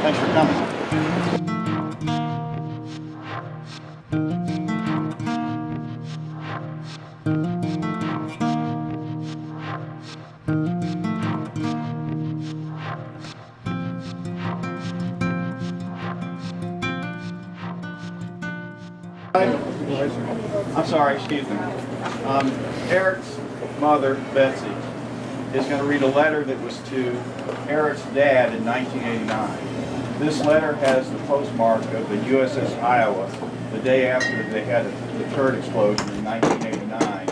Thanks for coming. I'm sorry, excuse me. Eric's mother, Betsy, is going to read a letter that was to Eric's dad in 1989. This letter has the postmark of the USS Iowa the day after they had the turret explosion in 1989,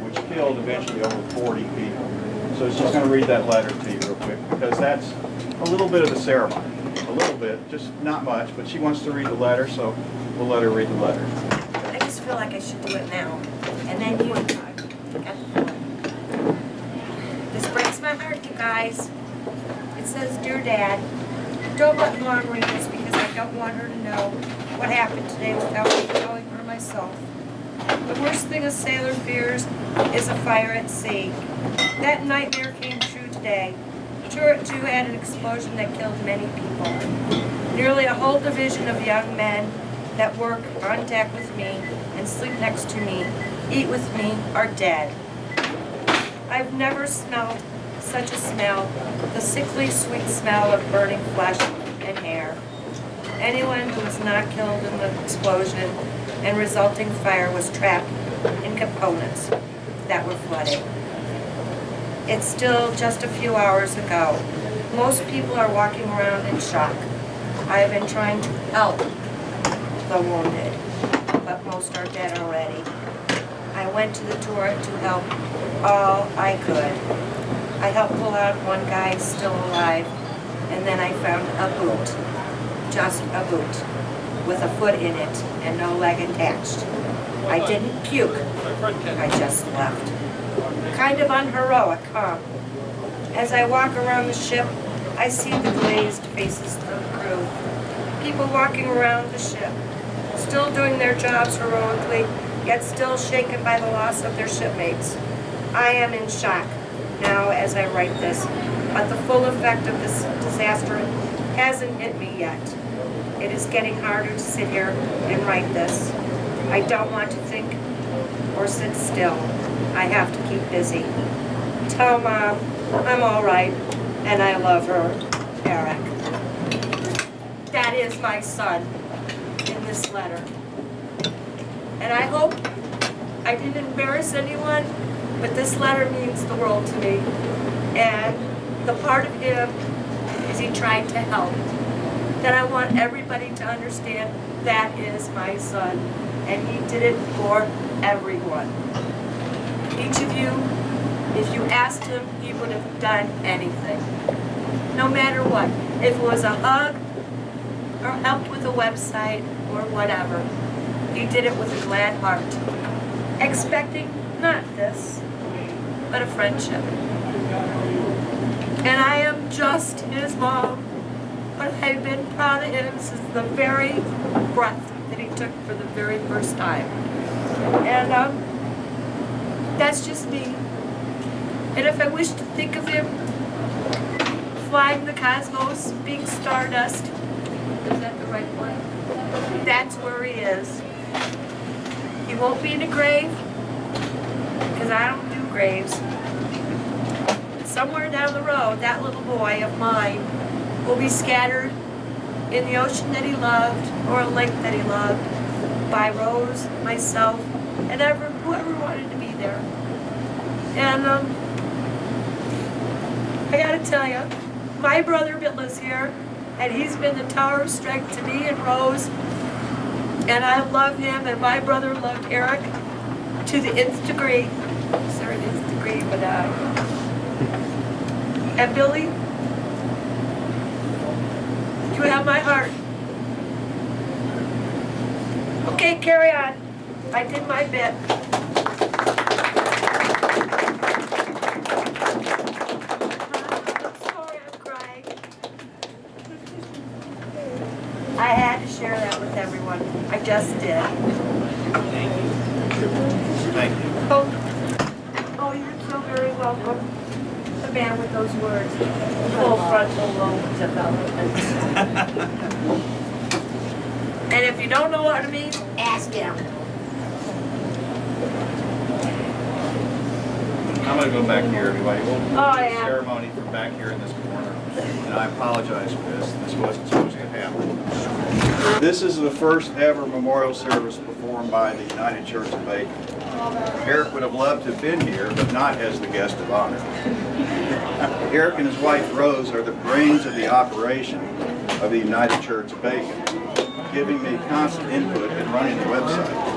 which killed eventually over 40 people. So she's going to read that letter to you real quick because that's a little bit of the ceremony. A little bit, just not much, but she wants to read the letter, so we'll let her read the letter. I just feel like I should do it now. And then you got the floor. This breaks my heart, you guys. It says, Dear Dad, don't let Mom read this because I don't want her to know what happened today without me telling her myself. The worst thing a sailor fears is a fire at sea. That nightmare came true today. Turret 2 had an explosion that killed many people. Nearly a whole division of young men that work on deck with me and sleep next to me, eat with me, are dead. I've never smelled such a smell, the sickly sweet smell of burning flesh and hair. Anyone who was not killed in the explosion and resulting fire was trapped in components that were flooded. It's still just a few hours ago. Most people are walking around in shock. I have been trying to help the wounded, but most are dead already. I went to the turret to help all I could. I helped pull out one guy still alive, and then I found a boot, just a boot, with a foot in it and no leg attached. I didn't puke, I just left. Kind of unheroic, huh? As I walk around the ship, I see the glazed faces of the crew. People walking around the ship, still doing their jobs heroically, yet still shaken by the loss of their shipmates. I am in shock now as I write this, but the full effect of this disaster hasn't hit me yet. It is getting harder to sit here and write this. I don't want to think or sit still. I have to keep busy. Tell Mom I'm all right and I love her, Eric. That is my son in this letter. And I hope I didn't embarrass anyone, but this letter means the world to me. And the part of him is he tried to help. That I want everybody to understand that is my son. And he did it for everyone. Each of you, if you asked him, he would have done anything. No matter what. If it was a hug, or helped with a website, or whatever. He did it with a glad heart. Expecting not this, but a friendship. And I am just his mom, but I've been proud of him since the very breath that he took for the very first time. And that's just me. And if I wish to think of him flying the cosmos, being stardust, is that the right one? That's where he is. He won't be in a grave, because I don't do graves. But somewhere down the road, that little boy of mine will be scattered in the ocean that he loved, or a lake that he loved, by Rose, myself, and whoever wanted to be there. And I gotta tell you, my brother Bittler's here, and he's been the tower of strength to me and Rose, and I love him, and my brother loved Eric to the nth degree. Sorry, nth degree, but and Billy, you have my heart. Okay, carry on. I did my bit. I'm sorry, I'm crying. I had to share that with everyone. I just did. Thank you. Thank you. Oh, you're so very welcome. the man with those words, full frontal lobe development. And if you don't know what it means, ask him. I'm going to go back here anyway. We'll do Oh, the yeah. ceremony from back here in this corner. And I apologize for this. This wasn't supposed to happen. This is the first ever memorial service performed by the United Church of Bacon. Eric would have loved to have been here, but not as the guest of honor. Eric and his wife Rose are the brains of the operation of the United Church of Bacon, giving me constant input in running the website.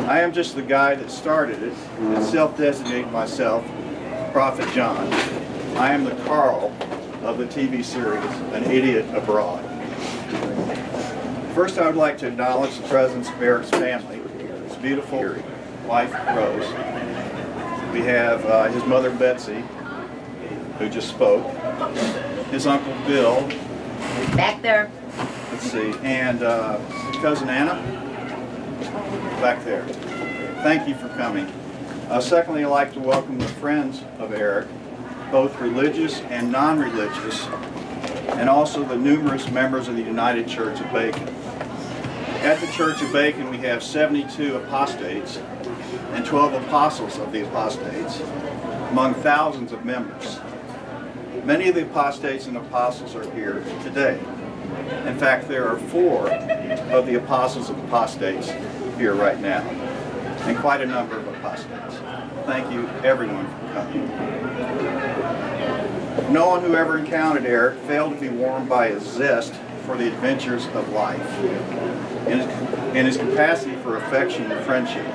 I am just the guy that started it and self-designate myself Prophet John. I am the Carl of the TV series, An Idiot Abroad. First, I would like to acknowledge the presence of Eric's family, his beautiful wife, Rose. We have his mother, Betsy, who just spoke, his uncle, Bill. Back there. Let's see, and cousin Anna, back there. Thank you for coming. Secondly, I'd like to welcome the friends of Eric, both religious and non-religious, and also the numerous members of the United Church of Bacon. At the Church of Bacon, we have 72 apostates and 12 apostles of the apostates, among thousands of members. Many of the apostates and apostles are here today. In fact, there are 4 of the apostles of apostates here right now, and quite a number of apostates. Thank you, everyone, for coming. No one who ever encountered Eric failed to be warmed by his zest for the adventures of life and his capacity for affection and friendship.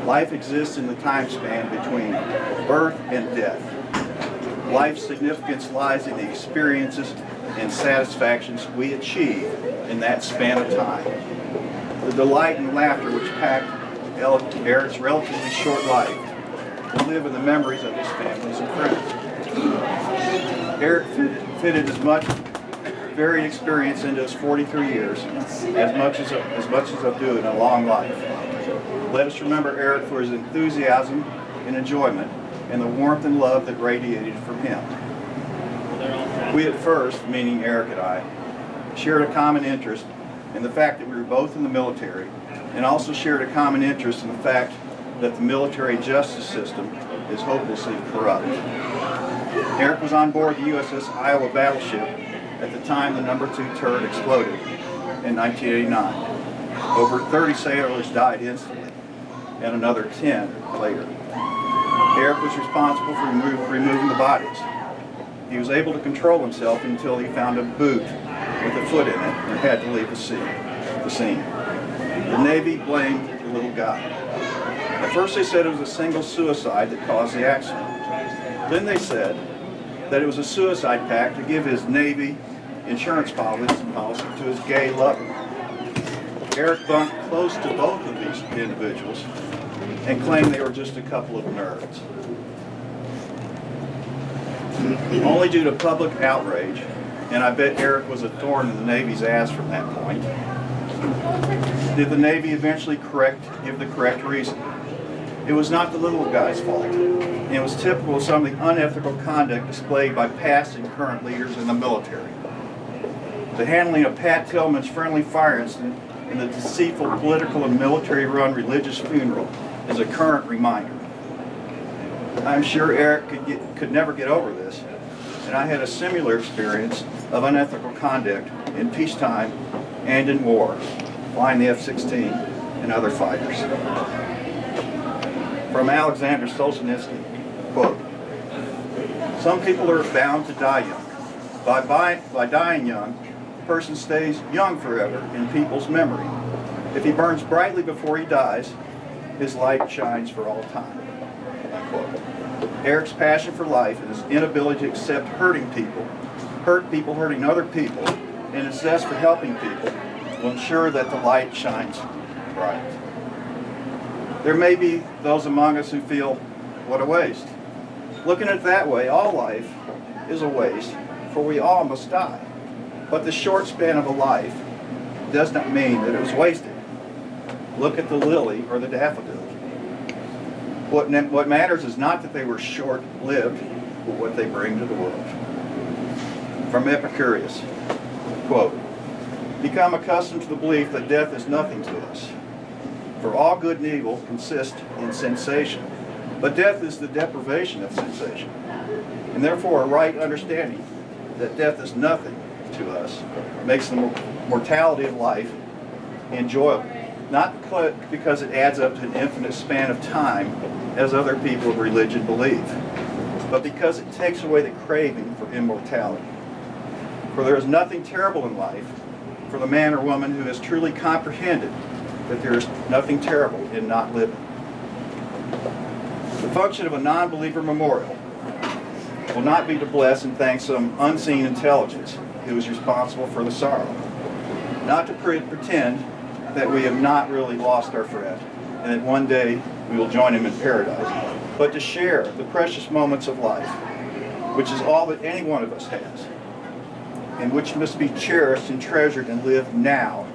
Life exists in the time span between birth and death. Life's significance lies in the experiences and satisfactions we achieve in that span of time. The delight and laughter which packed Eric's relatively short life will live in the memories of his families and friends. Eric fitted as much varied experience into his 43 years as much as I do in a long life. Let us remember Eric for his enthusiasm and enjoyment and the warmth and love that radiated from him. We at first, meaning Eric and I, shared a common interest in the fact that we were both in the military, and also shared a common interest in the fact that the military justice system is hopelessly corrupt. Eric was on board the USS Iowa battleship at the time the number 2 turret exploded in 1989. Over 30 sailors died instantly, and another 10 later. Eric was responsible for removing the bodies. He was able to control himself until he found a boot with a foot in it and had to leave the scene. The Navy blamed the little guy. At first they said it was a single suicide that caused the accident. Then they said that it was a suicide pact to give his Navy insurance policy to his gay lover. Eric bunked close to both of these individuals and claimed they were just a couple of nerds. Only due to public outrage, and I bet Eric was a thorn in the Navy's ass from that point, did the Navy eventually give the correct reason. It was not the little guy's fault, and it was typical of some of the unethical conduct displayed by past and current leaders in the military. The handling of Pat Tillman's friendly fire incident in the deceitful political and military-run religious funeral is a current reminder. I'm sure Eric could never get over this, and I had a similar experience of unethical conduct in peacetime and in war, flying the F-16 and other fighters. From Alexander Solzhenitsyn, quote, "Some people are bound to die young. By dying young, a person stays young forever in people's memory. If he burns brightly before he dies, his light shines for all time." Unquote. Eric's passion for life and his inability to accept hurting people hurting other people, and his zest for helping people will ensure that the light shines bright. There may be those among us who feel, what a waste. Looking at it that way, all life is a waste, for we all must die. But the short span of a life does not mean that it was wasted. Look at the lily or the daffodil. What matters is not that they were short-lived, but what they bring to the world. From Epicurus, quote, "Become accustomed to the belief that death is nothing to us. For all good and evil consist in sensation, but death is the deprivation of sensation. And therefore a right understanding that death is nothing to us makes the mortality of life enjoyable. Not because it adds up to an infinite span of time, as other people of religion believe, but because it takes away the craving for immortality. For there is nothing terrible in life for the man or woman who has truly comprehended that there is nothing terrible in not living. The function of a non-believer memorial will not be to bless and thank some unseen intelligence who is responsible for the sorrow. Not to pretend that we have not really lost our friend and that one day we will join him in paradise, but to share the precious moments of life, which is all that any one of us has, and which must be cherished and treasured and lived now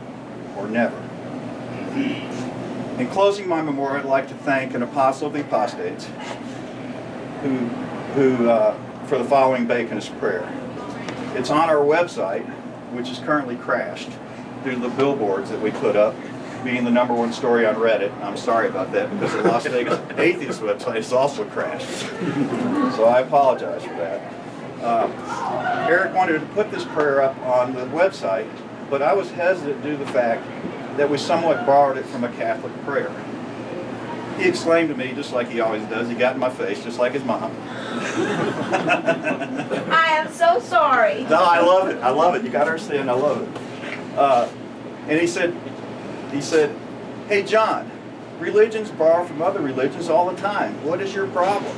or never. In closing my memorial, I'd like to thank an apostle of the apostates who for the following Baconist prayer. It's on our website, which is currently crashed due to the billboards that we put up being the #1 story on Reddit. I'm sorry about that because the Las Vegas Atheist website is also crashed. So I apologize for that. Eric wanted to put this prayer up on the website, but I was hesitant due to the fact that we somewhat borrowed it from a Catholic prayer. He exclaimed to me, just like he always does, he got in my face, just like his mom. I am so sorry. No, I love it. I love it. You got to understand, I love it. And he said, "Hey John, religions borrow from other religions all the time. What is your problem?"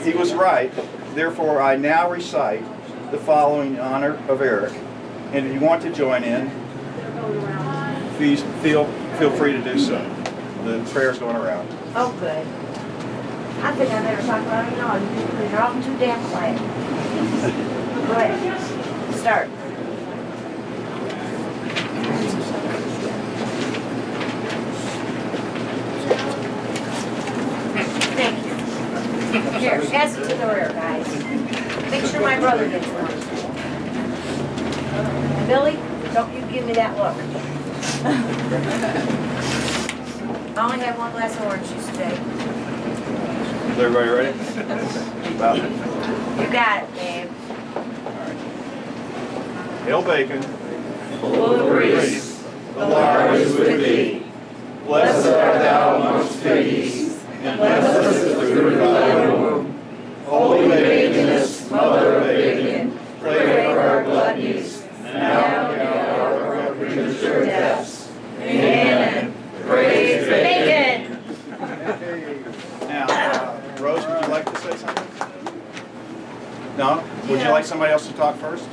He was right. Therefore, I now recite the following in honor of Eric. And if you want to join in, please feel free to do so. The prayer's going around. Oh, good. I think I better talk about it now because you're all too damn quiet. Go ahead. Start. Thank you. Here, pass it to the rear, guys. Make sure my brother gets one. And Billy, don't you give me that look. I only have one glass of orange juice today. Is everybody ready? Well, You got it, babe. Hail Bacon, Full of grace, the Lord is with thee. Blessed art thou amongst pigs, and blessed is the fruit of thy womb. Holy Baconess, mother of bacon, pray for our gluttonies, now and at the hour of our premature deaths. Amen. Praise Bacon. now, Rose, would you like to say something? No? Would you like somebody else to talk first?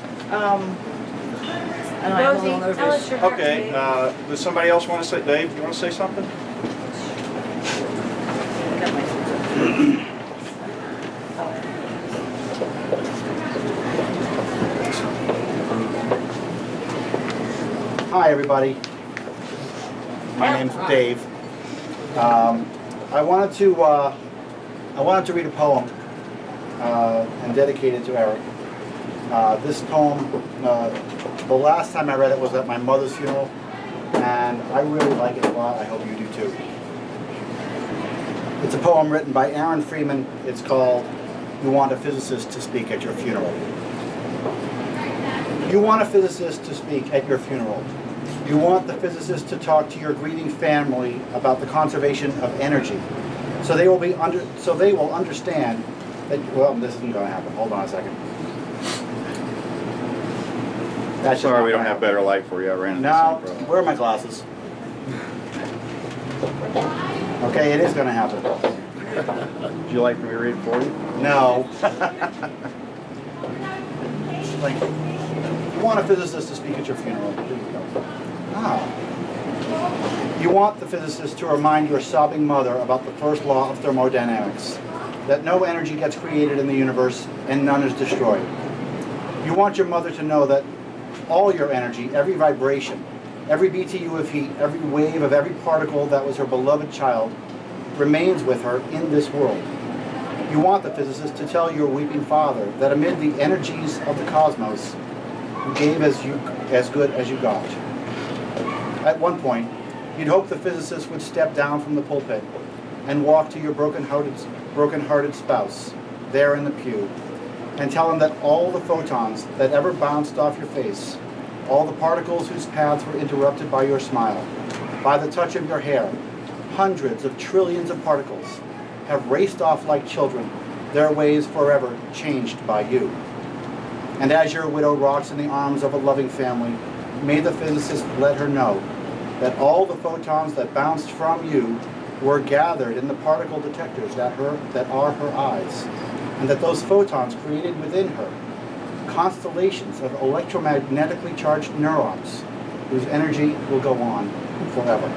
Rosie, tell us your heart Okay, today. does somebody else want to say, Dave, you want to say something? Hi, everybody. My name's Dave. I wanted to read a poem and dedicate it to Eric. This poem, the last time I read it was at my mother's funeral, and I really like it a lot. I hope you do too. It's a poem written by Aaron Freeman. It's called "You Want a Physicist to Speak at Your Funeral." You want a physicist to speak at your funeral. You want the physicist to talk to your grieving family about the conservation of energy, so they will understand that. Well, this isn't going to happen. Hold on a second. That's Sorry, we don't have better light for you. I ran into Now, the same problem. where are my glasses? Okay, it is going to happen. Would you like me to read it for you? No. Like, you want a physicist to speak at your funeral. Here you go. Ah. You want the physicist to remind your sobbing mother about the first law of thermodynamics, that no energy gets created in the universe and none is destroyed. You want your mother to know that all your energy, every vibration, Every BTU of heat, every wave of every particle that was her beloved child remains with her in this world. You want the physicist to tell your weeping father that amid the energies of the cosmos, you gave as good as you got. At one point, you'd hope the physicist would step down from the pulpit and walk to your broken-hearted spouse there in the pew and tell him that all the photons that ever bounced off your face, all the particles whose paths were interrupted by your smile, by the touch of your hair, hundreds of trillions of particles, have raced off like children, their ways forever changed by you. And as your widow rocks in the arms of a loving family, may the physicist let her know that all the photons that bounced from you were gathered in the particle detectors that are her eyes, and that those photons created within her constellations of electromagnetically charged neurons whose energy will go on forever.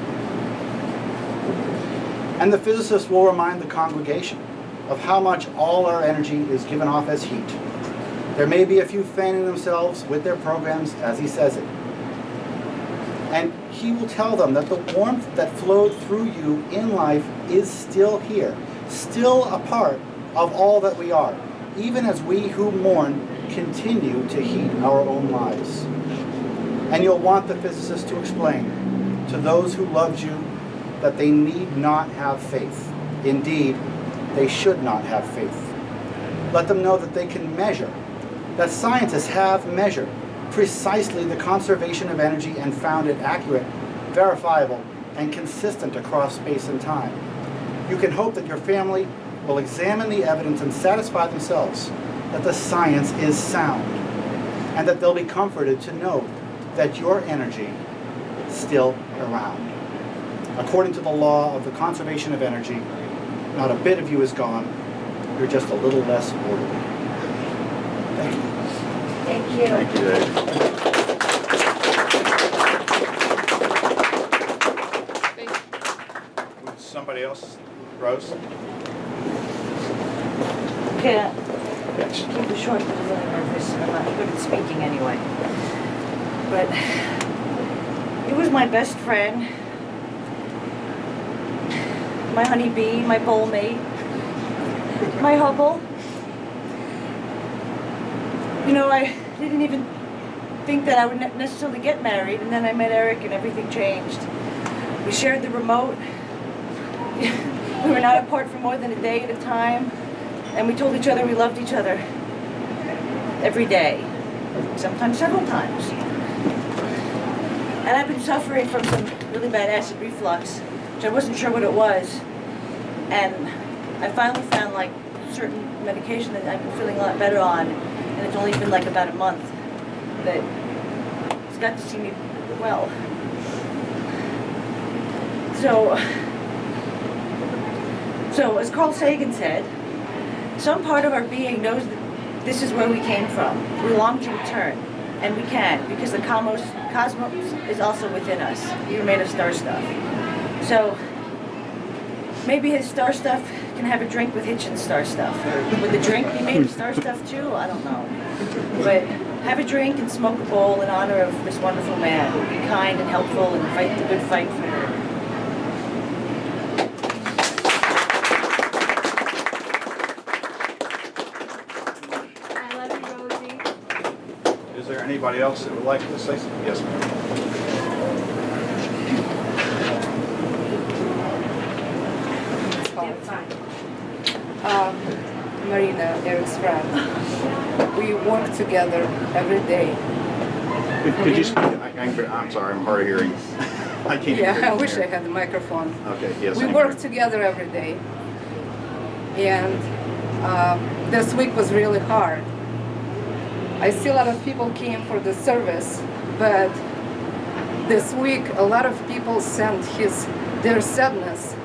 And the physicist will remind the congregation of how much all our energy is given off as heat. There may be a few fanning themselves with their programs as he says it. And he will tell them that the warmth that flowed through you in life is still here, still a part of all that we are, even as we who mourn continue to heat our own lives. And you'll want the physicist to explain to those who loved you that they need not have faith. Indeed, they should not have faith. Let them know that they can measure, that scientists have measured precisely the conservation of energy and found it accurate, verifiable, and consistent across space and time. You can hope that your family will examine the evidence and satisfy themselves that the science is sound, and that they'll be comforted to know that your energy is still around. According to the law of the conservation of energy, not a bit of you is gone. You're just a little less orderly. Thank you. Thank you. Thank you, Dave. Would somebody else? Rose? Yeah, keep it short, but I'm really nervous. I'm not good at speaking anyway. But he was my best friend, my honeybee, my bowl mate, my hubble. You know, I didn't even think that I would necessarily get married, and then I met Eric and everything changed. We shared the remote. We were not apart for more than a day at a time. And we told each other we loved each other every day, sometimes several times. And I've been suffering from some really bad acid reflux, which I wasn't sure what it was. And I finally found like certain medication that I've been feeling a lot better on, and it's only been like about a month that he's got to see me well. So as Carl Sagan said, some part of our being knows that this is where we came from. We long to return, and we can, because the cosmos is also within us. We are made of star stuff. So maybe his star stuff can have a drink with Hitchin's star stuff, or would the drink be made of star stuff too? I don't know. But have a drink and smoke a bowl in honor of this wonderful man. Be kind and helpful and fight the good fight for her. Is there anybody else that would like to say something? Yes, ma'am. Marina, Eric's friend. We work together every day. Could you speak? I'm sorry, I'm hard of hearing. I can't hear you. I wish I had the microphone. Okay, yes. We work together every day. And this week was really hard. I see a lot of people came for the service, but this week a lot of people sent their sadness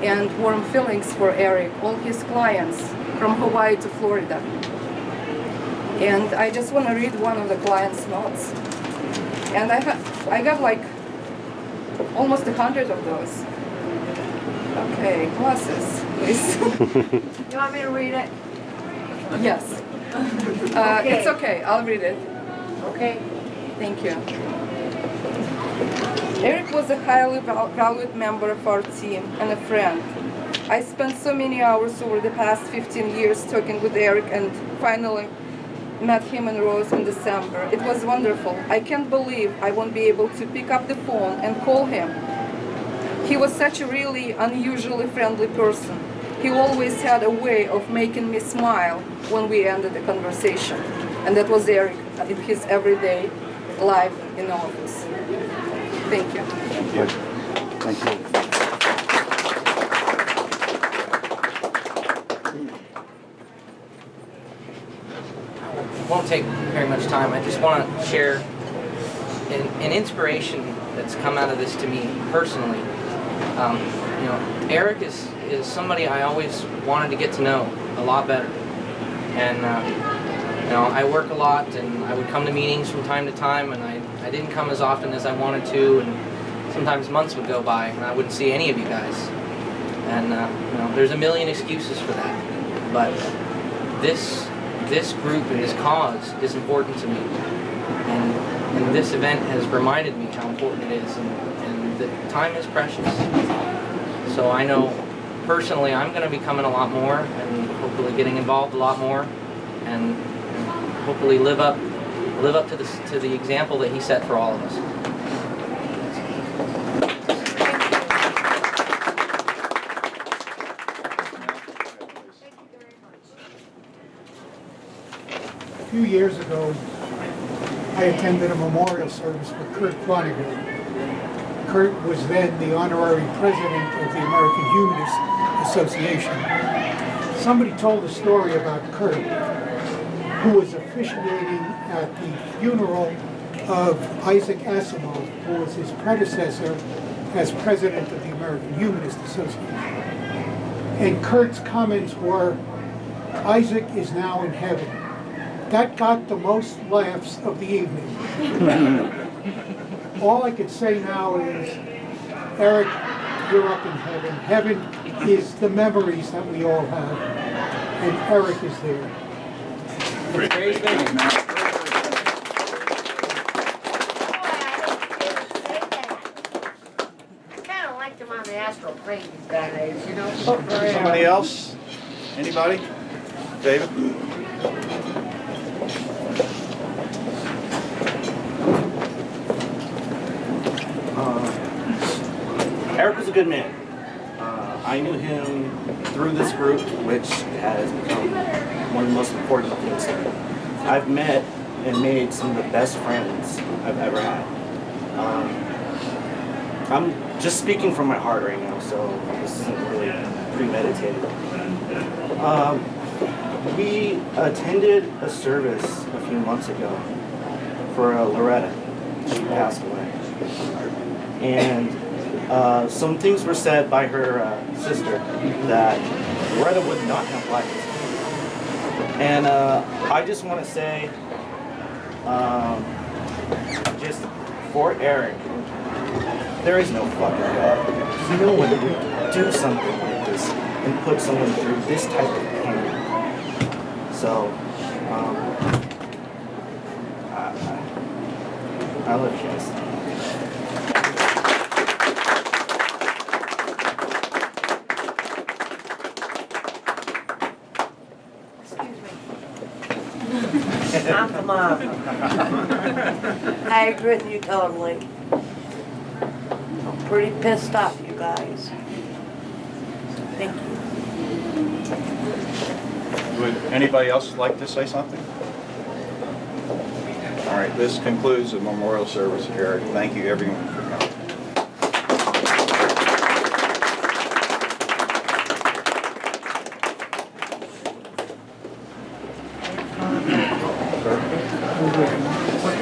and warm feelings for Eric, all his clients from Hawaii to Florida. And I just want to read one of the clients' notes. And I got like almost 100 of those. Okay, glasses, please. You want me to read it? Yes. Okay. It's okay, I'll read it. Okay. Thank you. Eric was a highly valued member of our team and a friend. I spent so many hours over the past 15 years talking with Eric and finally met him in Broze in December. It was wonderful. I can't believe I won't be able to pick up the phone and call him. He was such a really unusually friendly person. He always had a way of making me smile when we ended the conversation. And that was Eric in his everyday life in office. Thank you. Thank you. Thank you. It won't take very much time. I just want to share an inspiration that's come out of this to me personally. Eric is somebody I always wanted to get to know a lot better. And I work a lot, and I would come to meetings from time to time, and I didn't come as often as I wanted to, and sometimes months would go by, and I wouldn't see any of you guys. And there's a million excuses for that, but this group and this cause is important to me, and this event has reminded me how important it is, and that time is precious. So I know personally I'm going to be coming a lot more, and hopefully getting involved a lot more, and hopefully live up to the example that he set for all of us. A few years ago, I attended a memorial service for Kurt Flanagan. Kurt was then the honorary president of the American Humanist Association. Somebody told a story about Kurt, who was officiating at the funeral of Isaac Asimov, who was his predecessor as president of the American Humanist Association. And Kurt's comments were, "Isaac is now in heaven." That got the most laughs of the evening. All I could say now is, Eric, you're up in heaven. Heaven is the memories that we all have, and Eric is there. Praise God. Kind of like them on the astral plane these days, you know. Somebody else? Anybody? David? Eric was a good man. I knew him through this group, which has become one of the most important things to me. I've met and made some of the best friends I've ever had. I'm just speaking from my heart right now, so this isn't really premeditated. We attended a service a few months ago for Loretta. She passed away. And some things were said by her sister that Loretta would not have liked. And I just want to say, just for Eric, there is no fucking God. No one would do something like this and put someone through this type of pain. So, I love you guys. I'm the mom. I agree with you totally. I'm pretty pissed off, you guys. Thank you. Would anybody else like to say something? All right, this concludes the memorial service of Eric. Thank you, everyone, for coming.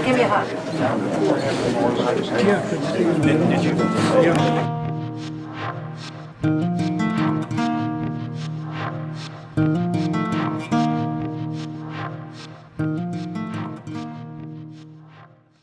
Give me a hug. Yeah, good to see you. Did you? Yeah.